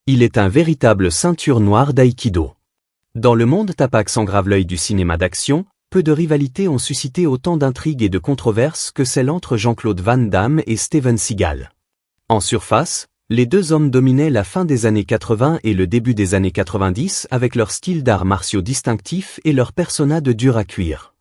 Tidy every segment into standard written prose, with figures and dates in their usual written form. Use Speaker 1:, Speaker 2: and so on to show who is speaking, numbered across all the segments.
Speaker 1: Il est un véritable ceinture noire d'aïkido. Dans le monde tapax engrave l'œil du cinéma d'action, peu de rivalités ont suscité autant d'intrigues et de controverses que celle entre Jean-Claude Van Damme et Steven Seagal. En surface, les deux hommes dominaient la fin des années 80 et le début des années 90 avec leur style d'arts martiaux distinctif et leur persona de dur à cuire.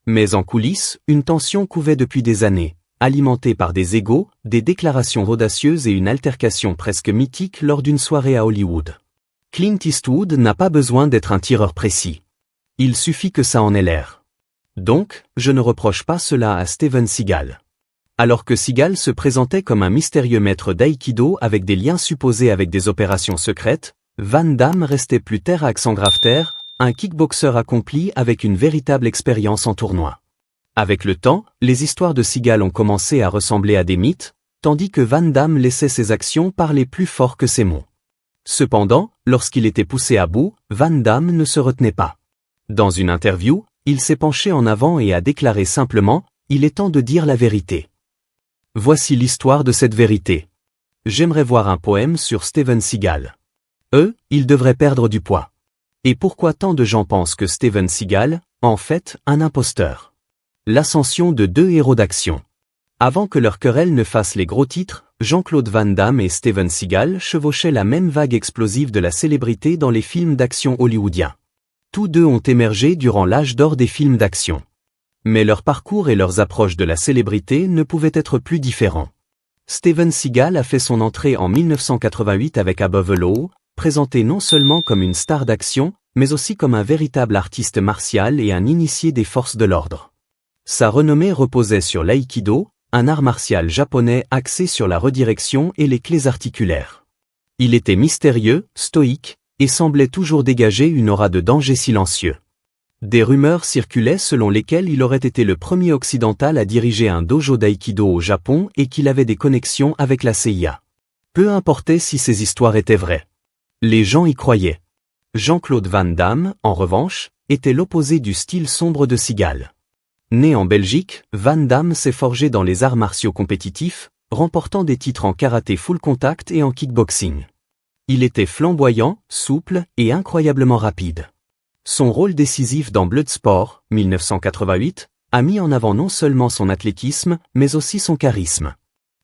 Speaker 1: Mais en coulisses, une tension couvait depuis des années, alimentée par des égos, des déclarations audacieuses et une altercation presque mythique lors d'une soirée à Hollywood. Clint Eastwood n'a pas besoin d'être un tireur précis. Il suffit que ça en ait l'air. Donc, je ne reproche pas cela à Steven Seagal. Alors que Seagal se présentait comme un mystérieux maître d'aïkido avec des liens supposés avec des opérations secrètes, Van Damme restait plus terre à accent grave-terre, un kickboxeur accompli avec une véritable expérience en tournoi. Avec le temps, les histoires de Seagal ont commencé à ressembler à des mythes, tandis que Van Damme laissait ses actions parler plus fort que ses mots. Cependant, lorsqu'il était poussé à bout, Van Damme ne se retenait pas. Dans une interview, il s'est penché en avant et a déclaré simplement « Il est temps de dire la vérité. » Voici l'histoire de cette vérité. J'aimerais voir un poème sur Steven Seagal. Il devrait perdre du poids. Et pourquoi tant de gens pensent que Steven Seagal, en fait, un imposteur? L'ascension de deux héros d'action. Avant que leur querelle ne fasse les gros titres, Jean-Claude Van Damme et Steven Seagal chevauchaient la même vague explosive de la célébrité dans les films d'action hollywoodiens. Tous deux ont émergé durant l'âge d'or des films d'action. Mais leur parcours et leurs approches de la célébrité ne pouvaient être plus différents. Steven Seagal a fait son entrée en 1988 avec Above the Law, présenté non seulement comme une star d'action, mais aussi comme un véritable artiste martial et un initié des forces de l'ordre. Sa renommée reposait sur l'aïkido, un art martial japonais axé sur la redirection et les clés articulaires. Il était mystérieux, stoïque, et semblait toujours dégager une aura de danger silencieux. Des rumeurs circulaient selon lesquelles il aurait été le premier occidental à diriger un dojo d'aïkido au Japon et qu'il avait des connexions avec la CIA. Peu importait si ces histoires étaient vraies. Les gens y croyaient. Jean-Claude Van Damme, en revanche, était l'opposé du style sombre de Seagal. Né en Belgique, Van Damme s'est forgé dans les arts martiaux compétitifs, remportant des titres en karaté full contact et en kickboxing. Il était flamboyant, souple et incroyablement rapide. Son rôle décisif dans Bloodsport, 1988, a mis en avant non seulement son athlétisme, mais aussi son charisme.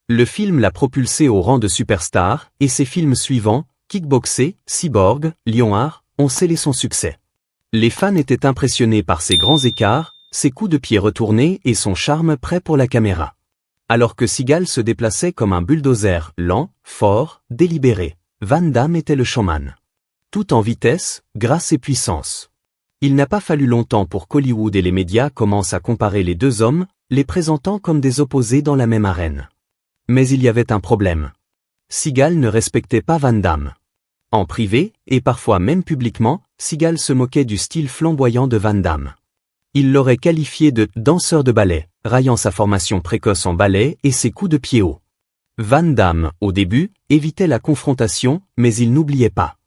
Speaker 1: Le film l'a propulsé au rang de superstar, et ses films suivants, Kickboxer, Cyborg, Lionheart, ont scellé son succès. Les fans étaient impressionnés par ses grands écarts, ses coups de pied retournés et son charme prêt pour la caméra. Alors que Seagal se déplaçait comme un bulldozer, lent, fort, délibéré, Van Damme était le showman. Tout en vitesse, grâce et puissance. Il n'a pas fallu longtemps pour qu'Hollywood et les médias commencent à comparer les deux hommes, les présentant comme des opposés dans la même arène. Mais il y avait un problème. Seagal ne respectait pas Van Damme. En privé, et parfois même publiquement, Seagal se moquait du style flamboyant de Van Damme. Il l'aurait qualifié de « danseur de ballet », raillant sa formation précoce en ballet et ses coups de pied hauts. Van Damme, au début, évitait la confrontation, mais il n'oubliait pas.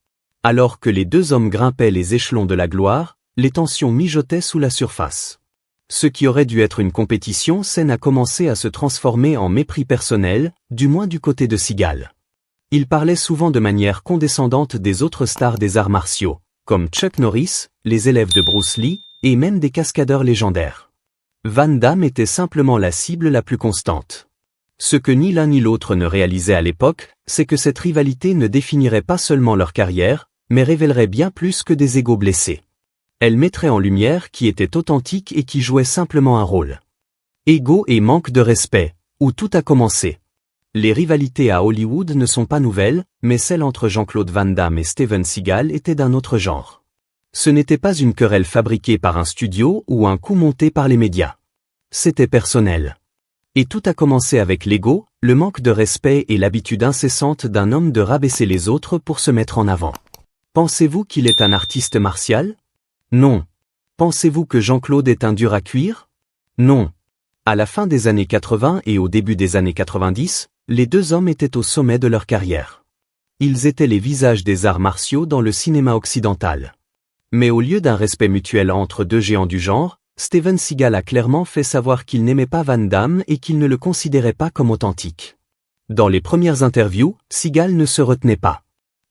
Speaker 1: Alors que les deux hommes grimpaient les échelons de la gloire, les tensions mijotaient sous la surface. Ce qui aurait dû être une compétition saine a commencé à se transformer en mépris personnel, du moins du côté de Seagal. Il parlait souvent de manière condescendante des autres stars des arts martiaux, comme Chuck Norris, les élèves de Bruce Lee, et même des cascadeurs légendaires. Van Damme était simplement la cible la plus constante. Ce que ni l'un ni l'autre ne réalisait à l'époque, c'est que cette rivalité ne définirait pas seulement leur carrière, mais révélerait bien plus que des égos blessés. Elle mettrait en lumière qui était authentique et qui jouait simplement un rôle. Ego et manque de respect, où tout a commencé. Les rivalités à Hollywood ne sont pas nouvelles, mais celles entre Jean-Claude Van Damme et Steven Seagal étaient d'un autre genre. Ce n'était pas une querelle fabriquée par un studio ou un coup monté par les médias. C'était personnel. Et tout a commencé avec l'ego, le manque de respect et l'habitude incessante d'un homme de rabaisser les autres pour se mettre en avant. Pensez-vous qu'il est un artiste martial? Non. Pensez-vous que Jean-Claude est un dur à cuire? Non. À la fin des années 80 et au début des années 90, les deux hommes étaient au sommet de leur carrière. Ils étaient les visages des arts martiaux dans le cinéma occidental. Mais au lieu d'un respect mutuel entre deux géants du genre, Steven Seagal a clairement fait savoir qu'il n'aimait pas Van Damme et qu'il ne le considérait pas comme authentique. Dans les premières interviews, Seagal ne se retenait pas.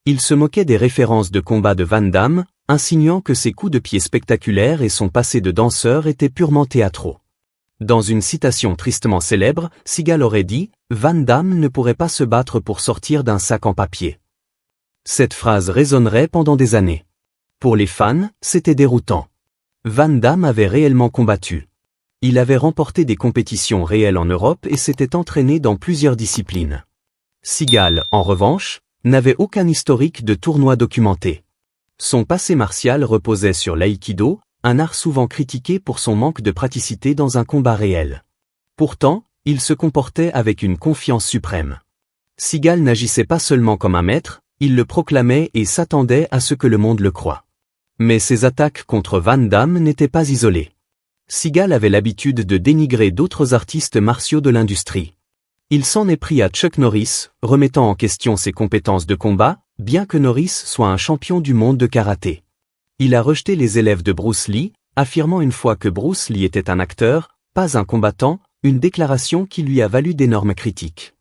Speaker 1: Il se moquait des références de combat de Van Damme, insinuant que ses coups de pied spectaculaires et son passé de danseur étaient purement théâtraux. Dans une citation tristement célèbre, Seagal aurait dit « Van Damme ne pourrait pas se battre pour sortir d'un sac en papier ». Cette phrase résonnerait pendant des années. Pour les fans, c'était déroutant. Van Damme avait réellement combattu. Il avait remporté des compétitions réelles en Europe et s'était entraîné dans plusieurs disciplines. Seagal, en revanche, n'avait aucun historique de tournoi documenté. Son passé martial reposait sur l'aïkido, un art souvent critiqué pour son manque de praticité dans un combat réel. Pourtant, il se comportait avec une confiance suprême. Seagal n'agissait pas seulement comme un maître, il le proclamait et s'attendait à ce que le monde le croie. Mais ses attaques contre Van Damme n'étaient pas isolées. Seagal avait l'habitude de dénigrer d'autres artistes martiaux de l'industrie. Il s'en est pris à Chuck Norris, remettant en question ses compétences de combat, bien que Norris soit un champion du monde de karaté. Il a rejeté les élèves de Bruce Lee, affirmant une fois que Bruce Lee était un acteur, pas un combattant, une déclaration qui lui a valu d'énormes critiques.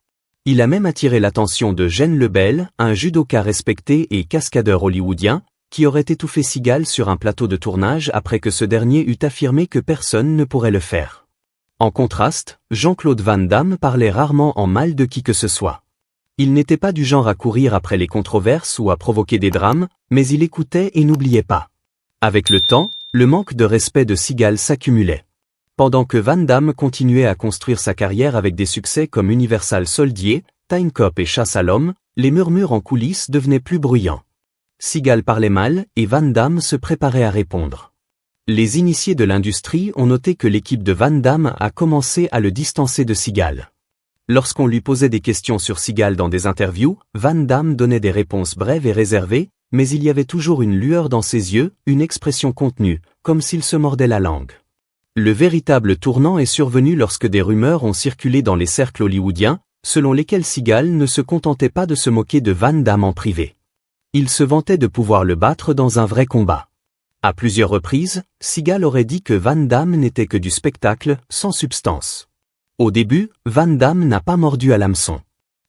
Speaker 1: Il a même attiré l'attention de Gene Lebel, un judoka respecté et cascadeur hollywoodien, qui aurait étouffé Seagal sur un plateau de tournage après que ce dernier eut affirmé que personne ne pourrait le faire. En contraste, Jean-Claude Van Damme parlait rarement en mal de qui que ce soit. Il n'était pas du genre à courir après les controverses ou à provoquer des drames, mais il écoutait et n'oubliait pas. Avec le temps, le manque de respect de Seagal s'accumulait. Pendant que Van Damme continuait à construire sa carrière avec des succès comme Universal Soldier, Time Cop et Chasse à l'homme, les murmures en coulisses devenaient plus bruyants. Seagal parlait mal et Van Damme se préparait à répondre. Les initiés de l'industrie ont noté que l'équipe de Van Damme a commencé à le distancer de Seagal. Lorsqu'on lui posait des questions sur Seagal dans des interviews, Van Damme donnait des réponses brèves et réservées, mais il y avait toujours une lueur dans ses yeux, une expression contenue, comme s'il se mordait la langue. Le véritable tournant est survenu lorsque des rumeurs ont circulé dans les cercles hollywoodiens, selon lesquels Seagal ne se contentait pas de se moquer de Van Damme en privé. Il se vantait de pouvoir le battre dans un vrai combat. À plusieurs reprises, Seagal aurait dit que Van Damme n'était que du spectacle, sans substance. Au début, Van Damme n'a pas mordu à l'hameçon.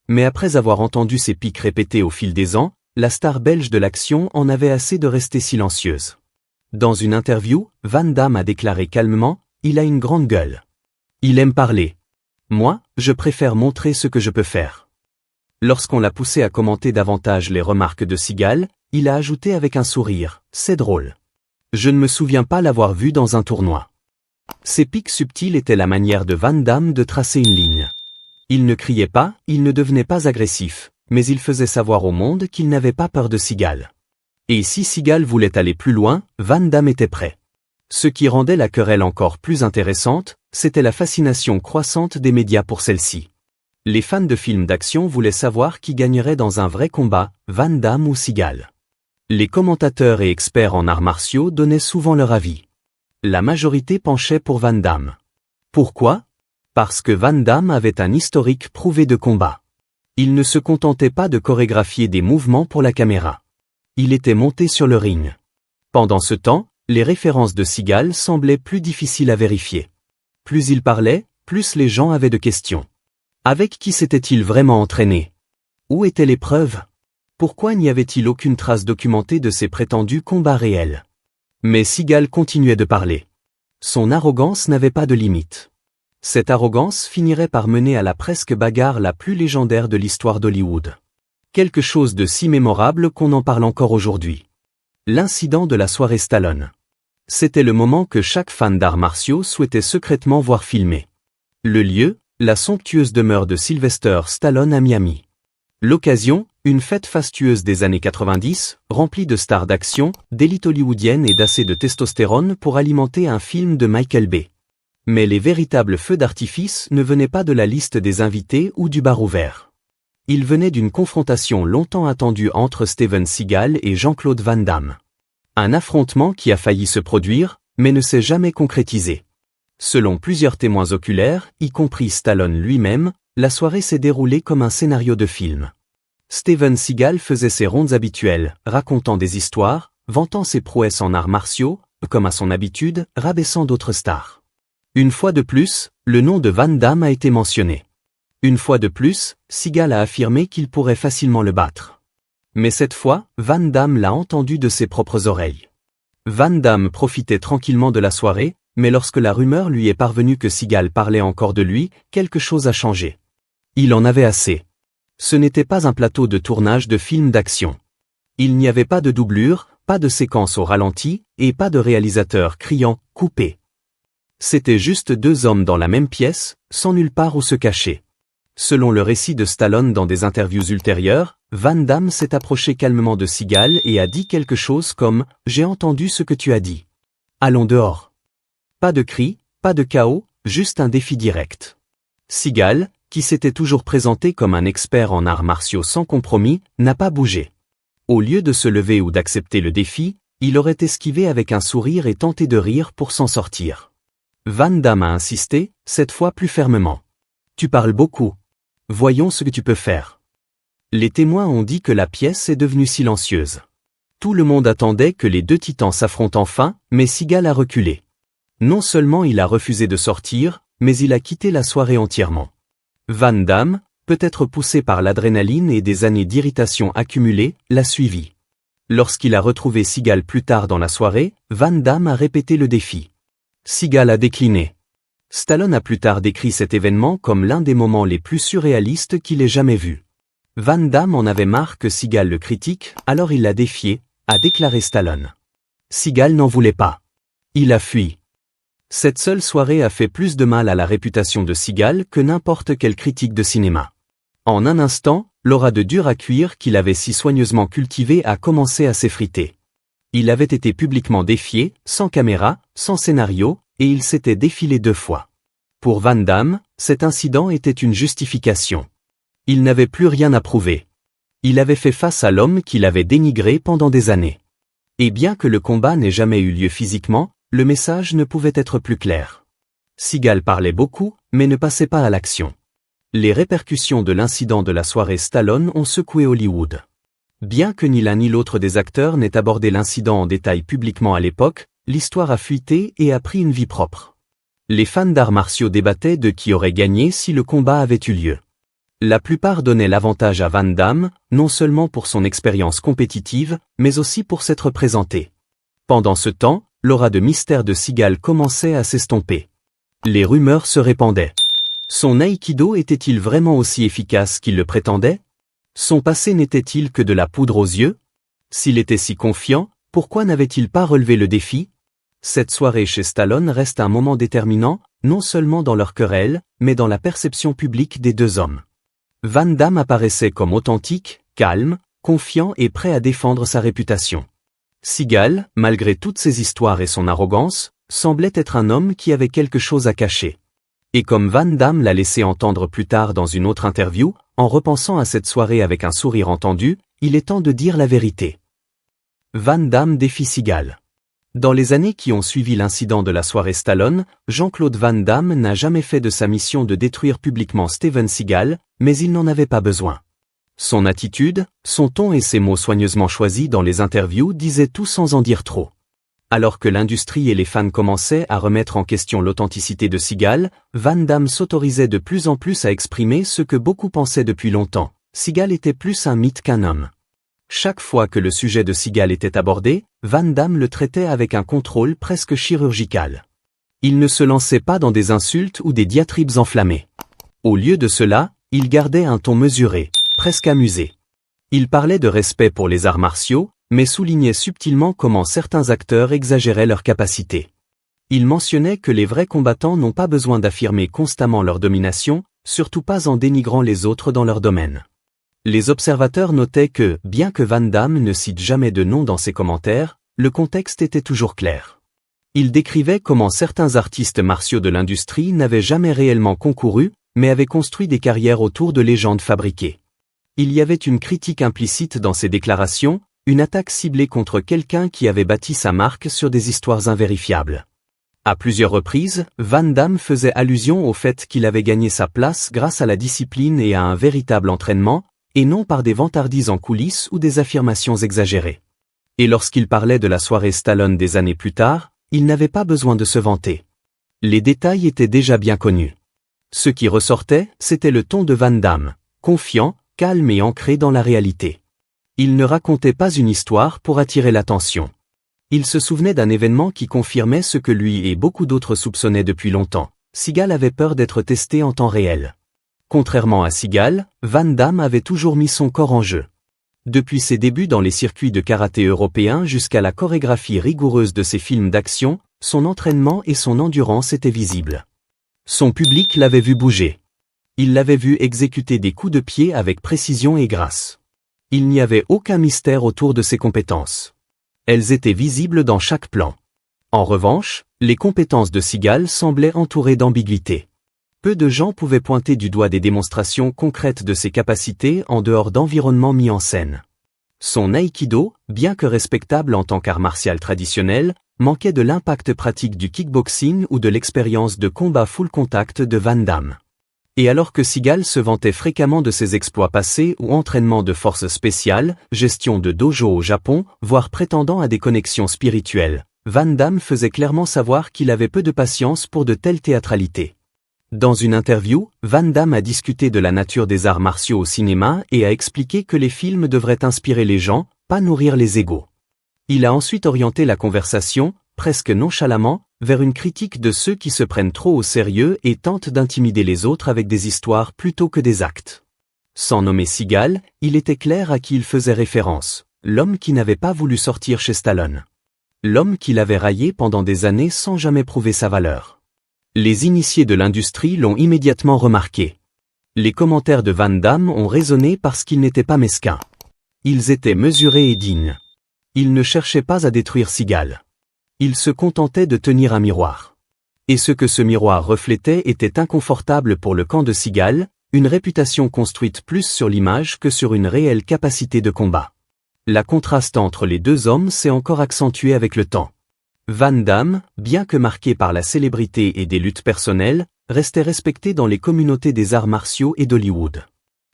Speaker 1: Mais après avoir entendu ses piques répétées au fil des ans, la star belge de l'action en avait assez de rester silencieuse. Dans une interview, Van Damme a déclaré calmement « Il a une grande gueule. Il aime parler. Moi, je préfère montrer ce que je peux faire. » Lorsqu'on l'a poussé à commenter davantage les remarques de Seagal, il a ajouté avec un sourire « C'est drôle. Je ne me souviens pas l'avoir vu dans un tournoi. » Ces pics subtils étaient la manière de Van Damme de tracer une ligne. Il ne criait pas, il ne devenait pas agressif, mais il faisait savoir au monde qu'il n'avait pas peur de Seagal. Et si Seagal voulait aller plus loin, Van Damme était prêt. Ce qui rendait la querelle encore plus intéressante, c'était la fascination croissante des médias pour celle-ci. Les fans de films d'action voulaient savoir qui gagnerait dans un vrai combat, Van Damme ou Seagal. Les commentateurs et experts en arts martiaux donnaient souvent leur avis. La majorité penchait pour Van Damme. Pourquoi ? Parce que Van Damme avait un historique prouvé de combat. Il ne se contentait pas de chorégraphier des mouvements pour la caméra. Il était monté sur le ring. Pendant ce temps, les références de Seagal semblaient plus difficiles à vérifier. Plus il parlait, plus les gens avaient de questions. Avec qui s'était-il vraiment entraîné ? Où étaient les preuves ? Pourquoi n'y avait-il aucune trace documentée de ses prétendus combats réels ? Mais Seagal continuait de parler. Son arrogance n'avait pas de limite. Cette arrogance finirait par mener à la presque bagarre la plus légendaire de l'histoire d'Hollywood. Quelque chose de si mémorable qu'on en parle encore aujourd'hui. L'incident de la soirée Stallone. C'était le moment que chaque fan d'arts martiaux souhaitait secrètement voir filmer. Le lieu, la somptueuse demeure de Sylvester Stallone à Miami. L'occasion, une fête fastueuse des années 90, remplie de stars d'action, d'élites hollywoodiennes et d'assez de testostérone pour alimenter un film de Michael Bay. Mais les véritables feux d'artifice ne venaient pas de la liste des invités ou du bar ouvert. Ils venaient d'une confrontation longtemps attendue entre Steven Seagal et Jean-Claude Van Damme. Un affrontement qui a failli se produire, mais ne s'est jamais concrétisé. Selon plusieurs témoins oculaires, y compris Stallone lui-même, la soirée s'est déroulée comme un scénario de film. Steven Seagal faisait ses rondes habituelles, racontant des histoires, vantant ses prouesses en arts martiaux, comme à son habitude, rabaissant d'autres stars. Une fois de plus, le nom de Van Damme a été mentionné. Une fois de plus, Seagal a affirmé qu'il pourrait facilement le battre. Mais cette fois, Van Damme l'a entendu de ses propres oreilles. Van Damme profitait tranquillement de la soirée, mais lorsque la rumeur lui est parvenue que Seagal parlait encore de lui, quelque chose a changé. Il en avait assez. Ce n'était pas un plateau de tournage de film d'action. Il n'y avait pas de doublure, pas de séquence au ralenti, et pas de réalisateur criant « coupé ». C'était juste deux hommes dans la même pièce, sans nulle part où se cacher. Selon le récit de Stallone dans des interviews ultérieures, Van Damme s'est approché calmement de Seagal et a dit quelque chose comme « J'ai entendu ce que tu as dit. Allons dehors ». Pas de cris, pas de chaos, juste un défi direct. Seagal, qui s'était toujours présenté comme un expert en arts martiaux sans compromis, n'a pas bougé. Au lieu de se lever ou d'accepter le défi, il aurait esquivé avec un sourire et tenté de rire pour s'en sortir. Van Damme a insisté, cette fois plus fermement. « Tu parles beaucoup. Voyons ce que tu peux faire. » Les témoins ont dit que la pièce est devenue silencieuse. Tout le monde attendait que les deux titans s'affrontent enfin, mais Seagal a reculé. Non seulement il a refusé de sortir, mais il a quitté la soirée entièrement. Van Damme, peut-être poussé par l'adrénaline et des années d'irritation accumulées, l'a suivi. Lorsqu'il a retrouvé Seagal plus tard dans la soirée, Van Damme a répété le défi. Seagal a décliné. Stallone a plus tard décrit cet événement comme l'un des moments les plus surréalistes qu'il ait jamais vu. Van Damme en avait marre que Seagal le critique, alors il l'a défié, a déclaré Stallone. Seagal n'en voulait pas. Il a fui. Cette seule soirée a fait plus de mal à la réputation de Seagal que n'importe quelle critique de cinéma. En un instant, l'aura de dur à cuire qu'il avait si soigneusement cultivée a commencé à s'effriter. Il avait été publiquement défié, sans caméra, sans scénario, et il s'était défilé 2 fois. Pour Van Damme, cet incident était une justification. Il n'avait plus rien à prouver. Il avait fait face à l'homme qu'il avait dénigré pendant des années. Et bien que le combat n'ait jamais eu lieu physiquement, le message ne pouvait être plus clair. Seagal parlait beaucoup, mais ne passait pas à l'action. Les répercussions de l'incident de la soirée Stallone ont secoué Hollywood. Bien que ni l'un ni l'autre des acteurs n'ait abordé l'incident en détail publiquement à l'époque, l'histoire a fuité et a pris une vie propre. Les fans d'arts martiaux débattaient de qui aurait gagné si le combat avait eu lieu. La plupart donnaient l'avantage à Van Damme, non seulement pour son expérience compétitive, mais aussi pour s'être présenté. Pendant ce temps, l'aura de mystère de Seagal commençait à s'estomper. Les rumeurs se répandaient. Son aïkido était-il vraiment aussi efficace qu'il le prétendait? Son passé n'était-il que de la poudre aux yeux? S'il était si confiant, pourquoi n'avait-il pas relevé le défi? Cette soirée chez Stallone reste un moment déterminant, non seulement dans leur querelle, mais dans la perception publique des deux hommes. Van Damme apparaissait comme authentique, calme, confiant et prêt à défendre sa réputation. Seagal, malgré toutes ses histoires et son arrogance, semblait être un homme qui avait quelque chose à cacher. Et comme Van Damme l'a laissé entendre plus tard dans une autre interview, en repensant à cette soirée avec un sourire entendu, il est temps de dire la vérité. Van Damme défie Seagal. Dans les années qui ont suivi l'incident de la soirée Stallone, Jean-Claude Van Damme n'a jamais fait de sa mission de détruire publiquement Steven Seagal, mais il n'en avait pas besoin. Son attitude, son ton et ses mots soigneusement choisis dans les interviews disaient tout sans en dire trop. Alors que l'industrie et les fans commençaient à remettre en question l'authenticité de Seagal, Van Damme s'autorisait de plus en plus à exprimer ce que beaucoup pensaient depuis longtemps. Seagal était plus un mythe qu'un homme. Chaque fois que le sujet de Seagal était abordé, Van Damme le traitait avec un contrôle presque chirurgical. Il ne se lançait pas dans des insultes ou des diatribes enflammées. Au lieu de cela, il gardait un ton mesuré, presque amusé. Il parlait de respect pour les arts martiaux, mais soulignait subtilement comment certains acteurs exagéraient leurs capacités. Il mentionnait que les vrais combattants n'ont pas besoin d'affirmer constamment leur domination, surtout pas en dénigrant les autres dans leur domaine. Les observateurs notaient que, bien que Van Damme ne cite jamais de nom dans ses commentaires, le contexte était toujours clair. Il décrivait comment certains artistes martiaux de l'industrie n'avaient jamais réellement concouru, mais avaient construit des carrières autour de légendes fabriquées. Il y avait une critique implicite dans ses déclarations, une attaque ciblée contre quelqu'un qui avait bâti sa marque sur des histoires invérifiables. À plusieurs reprises, Van Damme faisait allusion au fait qu'il avait gagné sa place grâce à la discipline et à un véritable entraînement, et non par des vantardises en coulisses ou des affirmations exagérées. Et lorsqu'il parlait de la soirée Stallone des années plus tard, il n'avait pas besoin de se vanter. Les détails étaient déjà bien connus. Ce qui ressortait, c'était le ton de Van Damme, confiant, calme et ancré dans la réalité. Il ne racontait pas une histoire pour attirer l'attention. Il se souvenait d'un événement qui confirmait ce que lui et beaucoup d'autres soupçonnaient depuis longtemps. Seagal avait peur d'être testé en temps réel. Contrairement à Seagal, Van Damme avait toujours mis son corps en jeu. Depuis ses débuts dans les circuits de karaté européens jusqu'à la chorégraphie rigoureuse de ses films d'action, son entraînement et son endurance étaient visibles. Son public l'avait vu bouger. Il l'avait vu exécuter des coups de pied avec précision et grâce. Il n'y avait aucun mystère autour de ses compétences. Elles étaient visibles dans chaque plan. En revanche, les compétences de Seagal semblaient entourées d'ambiguïté. Peu de gens pouvaient pointer du doigt des démonstrations concrètes de ses capacités en dehors d'environnements mis en scène. Son aïkido, bien que respectable en tant qu'art martial traditionnel, manquait de l'impact pratique du kickboxing ou de l'expérience de combat full contact de Van Damme. Et alors que Seagal se vantait fréquemment de ses exploits passés ou entraînement de forces spéciales, gestion de dojo au Japon, voire prétendant à des connexions spirituelles, Van Damme faisait clairement savoir qu'il avait peu de patience pour de telles théâtralités. Dans une interview, Van Damme a discuté de la nature des arts martiaux au cinéma et a expliqué que les films devraient inspirer les gens, pas nourrir les égos. Il a ensuite orienté la conversation, presque nonchalamment, vers une critique de ceux qui se prennent trop au sérieux et tentent d'intimider les autres avec des histoires plutôt que des actes. Sans nommer Seagal, il était clair à qui il faisait référence, l'homme qui n'avait pas voulu sortir chez Stallone. L'homme qui l'avait raillé pendant des années sans jamais prouver sa valeur. Les initiés de l'industrie l'ont immédiatement remarqué. Les commentaires de Van Damme ont résonné parce qu'ils n'étaient pas mesquins. Ils étaient mesurés et dignes. Ils ne cherchaient pas à détruire Seagal. Ils se contentaient de tenir un miroir. Et ce que ce miroir reflétait était inconfortable pour le camp de Seagal, une réputation construite plus sur l'image que sur une réelle capacité de combat. La contraste entre les deux hommes s'est encore accentuée avec le temps. Van Damme, bien que marqué par la célébrité et des luttes personnelles, restait respecté dans les communautés des arts martiaux et d'Hollywood.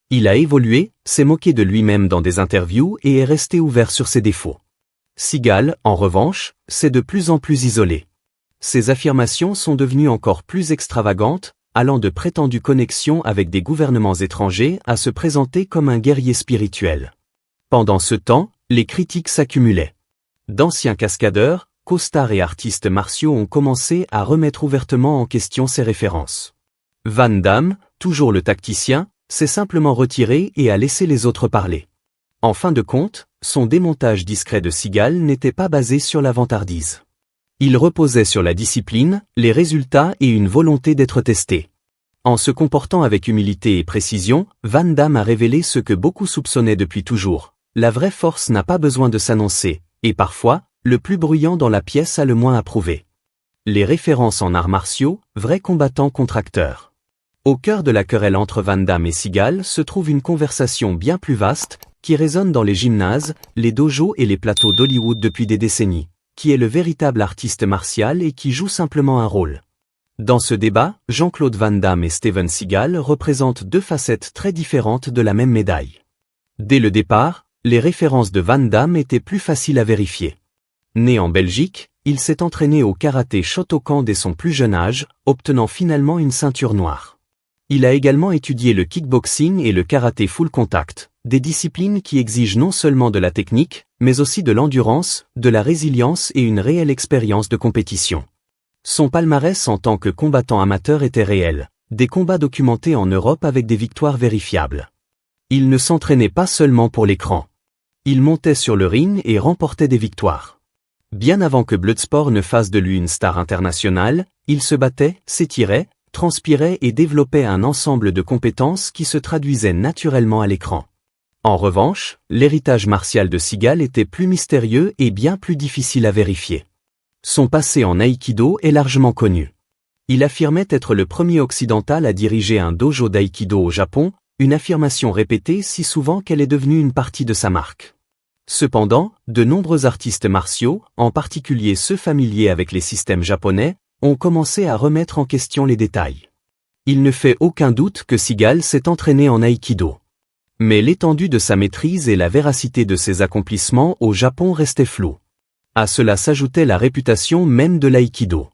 Speaker 1: Il a évolué, s'est moqué de lui-même dans des interviews et est resté ouvert sur ses défauts. Seagal, en revanche, s'est de plus en plus isolé. Ses affirmations sont devenues encore plus extravagantes, allant de prétendues connexions avec des gouvernements étrangers à se présenter comme un guerrier spirituel. Pendant ce temps, les critiques s'accumulaient. D'anciens cascadeurs, costards et artistes martiaux ont commencé à remettre ouvertement en question ses références. Van Damme, toujours le tacticien, s'est simplement retiré et a laissé les autres parler. En fin de compte, son démontage discret de Seagal n'était pas basé sur la vantardise. Il reposait sur la discipline, les résultats et une volonté d'être testé. En se comportant avec humilité et précision, Van Damme a révélé ce que beaucoup soupçonnaient depuis toujours. La vraie force n'a pas besoin de s'annoncer, et parfois, le plus bruyant dans la pièce a le moins à prouver. Les références en arts martiaux, vrais combattants contre acteurs. Au cœur de la querelle entre Van Damme et Seagal se trouve une conversation bien plus vaste, qui résonne dans les gymnases, les dojos et les plateaux d'Hollywood depuis des décennies. Qui est le véritable artiste martial et qui joue simplement un rôle? Dans ce débat, Jean-Claude Van Damme et Steven Seagal représentent deux facettes très différentes de la même médaille. Dès le départ, les références de Van Damme étaient plus faciles à vérifier. Né en Belgique, il s'est entraîné au karaté Shotokan dès son plus jeune âge, obtenant finalement une ceinture noire. Il a également étudié le kickboxing et le karaté full contact, des disciplines qui exigent non seulement de la technique, mais aussi de l'endurance, de la résilience et une réelle expérience de compétition. Son palmarès en tant que combattant amateur était réel, des combats documentés en Europe avec des victoires vérifiables. Il ne s'entraînait pas seulement pour l'écran. Il montait sur le ring et remportait des victoires. Bien avant que Bloodsport ne fasse de lui une star internationale, il se battait, s'étirait, transpirait et développait un ensemble de compétences qui se traduisaient naturellement à l'écran. En revanche, l'héritage martial de Seagal était plus mystérieux et bien plus difficile à vérifier. Son passé en aïkido est largement connu. Il affirmait être le premier occidental à diriger un dojo d'aïkido au Japon, une affirmation répétée si souvent qu'elle est devenue une partie de sa marque. Cependant, de nombreux artistes martiaux, en particulier ceux familiers avec les systèmes japonais, ont commencé à remettre en question les détails. Il ne fait aucun doute que Seagal s'est entraîné en aïkido. Mais l'étendue de sa maîtrise et la véracité de ses accomplissements au Japon restaient floues. À cela s'ajoutait la réputation même de l'aïkido.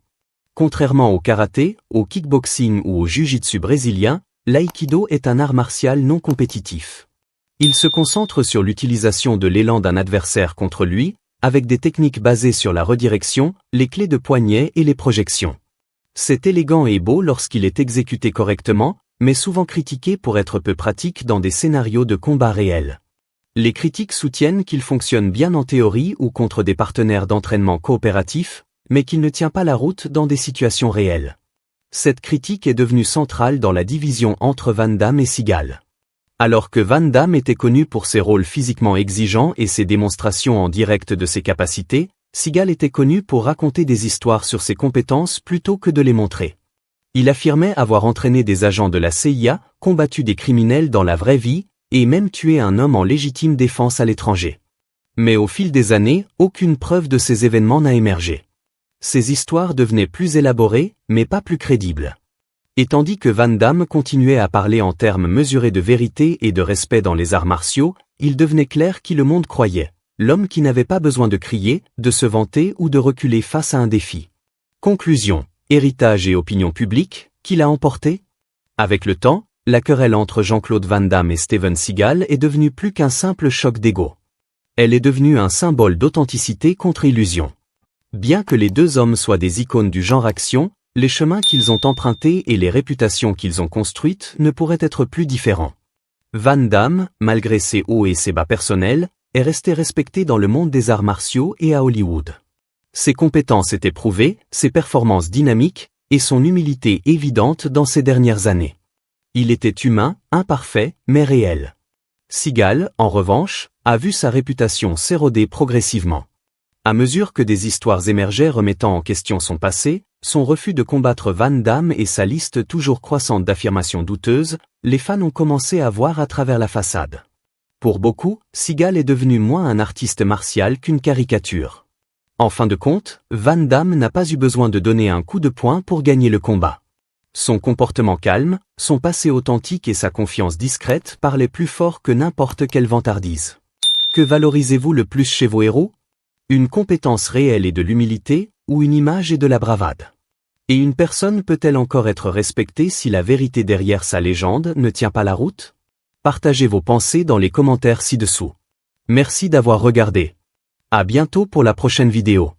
Speaker 1: Contrairement au karaté, au kickboxing ou au jiu-jitsu brésilien, l'aïkido est un art martial non compétitif. Il se concentre sur l'utilisation de l'élan d'un adversaire contre lui, avec des techniques basées sur la redirection, les clés de poignet et les projections. C'est élégant et beau lorsqu'il est exécuté correctement, mais souvent critiqué pour être peu pratique dans des scénarios de combat réels. Les critiques soutiennent qu'il fonctionne bien en théorie ou contre des partenaires d'entraînement coopératifs, mais qu'il ne tient pas la route dans des situations réelles. Cette critique est devenue centrale dans la division entre Van Damme et Seagal. Alors que Van Damme était connu pour ses rôles physiquement exigeants et ses démonstrations en direct de ses capacités, Seagal était connu pour raconter des histoires sur ses compétences plutôt que de les montrer. Il affirmait avoir entraîné des agents de la CIA, combattu des criminels dans la vraie vie, et même tué un homme en légitime défense à l'étranger. Mais au fil des années, aucune preuve de ces événements n'a émergé. Ces histoires devenaient plus élaborées, mais pas plus crédibles. Et tandis que Van Damme continuait à parler en termes mesurés de vérité et de respect dans les arts martiaux, il devenait clair qui le monde croyait. L'homme qui n'avait pas besoin de crier, de se vanter ou de reculer face à un défi. Conclusion. Héritage et opinion publique, qui l'a emporté? Avec le temps, la querelle entre Jean-Claude Van Damme et Steven Seagal est devenue plus qu'un simple choc d'ego. Elle est devenue un symbole d'authenticité contre illusion. Bien que les deux hommes soient des icônes du genre action, les chemins qu'ils ont empruntés et les réputations qu'ils ont construites ne pourraient être plus différents. Van Damme, malgré ses hauts et ses bas personnels, est resté respecté dans le monde des arts martiaux et à Hollywood. Ses compétences étaient prouvées, ses performances dynamiques, et son humilité évidente dans ces dernières années. Il était humain, imparfait, mais réel. Seagal, en revanche, a vu sa réputation s'éroder progressivement. À mesure que des histoires émergeaient remettant en question son passé, son refus de combattre Van Damme et sa liste toujours croissante d'affirmations douteuses, les fans ont commencé à voir à travers la façade. Pour beaucoup, Seagal est devenu moins un artiste martial qu'une caricature. En fin de compte, Van Damme n'a pas eu besoin de donner un coup de poing pour gagner le combat. Son comportement calme, son passé authentique et sa confiance discrète parlaient plus fort que n'importe quelle vantardise. Que valorisez-vous le plus chez vos héros? Une compétence réelle et de l'humilité, ou une image et de la bravade? Et une personne peut-elle encore être respectée si la vérité derrière sa légende ne tient pas la route? Partagez vos pensées dans les commentaires ci-dessous. Merci d'avoir regardé. À bientôt pour la prochaine vidéo.